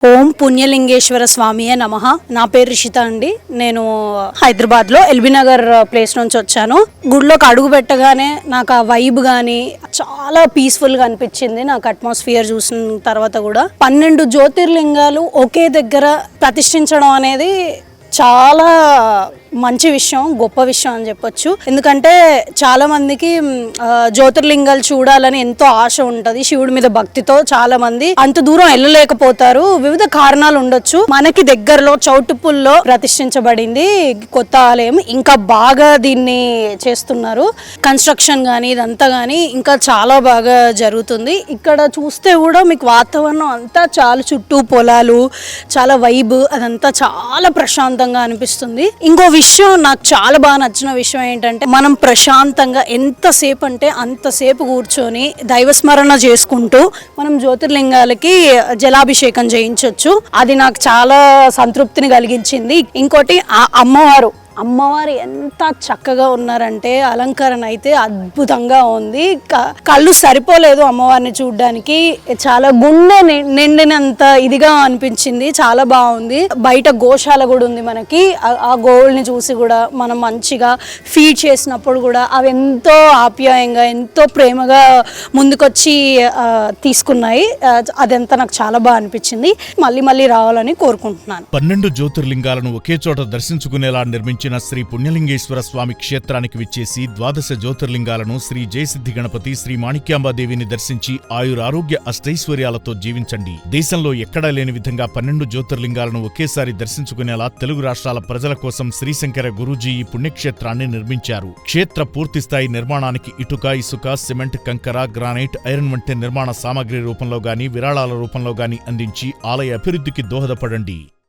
ఓం పుణ్యలింగేశ్వర స్వామియే నమః. నా పేరు రిషిత అండి. నేను హైదరాబాద్లో ఎల్బీ నగర్ ప్లేస్ నుంచి వచ్చాను. గుడిలోకి అడుగు పెట్టగానే నాకు ఆ వైబ్ కానీ చాలా పీస్ఫుల్గా అనిపించింది. నాకు అట్మాస్ఫియర్ చూసిన తర్వాత కూడా 12 జ్యోతిర్లింగాలు ఒకే దగ్గర ప్రతిష్ఠించడం అనేది చాలా మంచి విషయం, గొప్ప విషయం అని చెప్పొచ్చు. ఎందుకంటే చాలా మందికి జ్యోతిర్లింగాలు చూడాలని ఎంతో ఆశ ఉంటుంది. శివుడి మీద భక్తితో చాలా మంది అంత దూరం వెళ్ళలేకపోతారు. వివిధ కారణాలు ఉండొచ్చు. మనకి దగ్గరలో చౌటుప్పుల్లో ప్రతిష్ఠించబడింది కొత్త ఆలయం. ఇంకా బాగా దీన్ని చేస్తున్నారు. కన్స్ట్రక్షన్ కానీ ఇదంతా కానీ ఇంకా చాలా బాగా జరుగుతుంది. ఇక్కడ చూస్తే కూడా మీకు వాతావరణం అంతా చాలా చుట్టూ పొలాలు, చాలా వైబ్, అదంతా చాలా ప్రశాంతంగా అనిపిస్తుంది. ఇంకో విషయం నాకు చాలా బాగా నచ్చిన విషయం ఏంటంటే మనం ప్రశాంతంగా ఎంతసేపు అంటే అంతసేపు కూర్చొని దైవస్మరణ చేసుకుంటూ మనం జ్యోతిర్లింగాలకి జలాభిషేకం చేయించవచ్చు. అది నాకు చాలా సంతృప్తిని కలిగించింది. ఇంకోటి ఆ అమ్మవారు ఎంత చక్కగా ఉన్నారంటే అలంకరణ అయితే అద్భుతంగా ఉంది. కళ్ళు సరిపోలేదు అమ్మవారిని చూడడానికి. చాలా గుండె నిండినంత ఇదిగా అనిపించింది. చాలా బాగుంది. బయట గోశాల కూడా ఉంది మనకి. ఆ గోవుల్ని చూసి కూడా మనం మంచిగా ఫీడ్ చేసినప్పుడు కూడా అవి ఎంతో ఆప్యాయంగా ఎంతో ప్రేమగా ముందుకొచ్చి తీసుకున్నాయి. అదంతా నాకు చాలా బాగా అనిపించింది. మళ్ళీ రావాలని కోరుకుంటున్నాను. 12 జ్యోతిర్లింగాలను ఒకే చోట దర్శించుకునేలా నిర్మించిన శ్రీ పుణ్యలింగేశ్వర స్వామి క్షేత్రానికి విచ్చేసి 12 జ్యోతిర్లింగాలను శ్రీ జయసిద్ధి గణపతి, శ్రీ మాణిక్యాంబాదేవిని దర్శించి ఆయురారోగ్య అష్టైశ్వర్యాలతో జీవించండి. దేశంలో ఎక్కడా లేని విధంగా 12 జ్యోతిర్లింగాలను ఒకేసారి దర్శించుకునేలా తెలుగు రాష్ట్రాల ప్రజల కోసం శ్రీశంకర గురూజీ ఈ పుణ్యక్షేత్రాన్ని నిర్మించారు. క్షేత్ర పూర్తిస్థాయి నిర్మాణానికి ఇటుక, ఇసుక, సిమెంట్, కంకర, గ్రానైట్, ఐరన్ వంటి నిర్మాణ సామాగ్రి రూపంలో గాని విరాళాల రూపంలో గాని అందించి ఆలయ అభివృద్ధికి దోహదపడండి.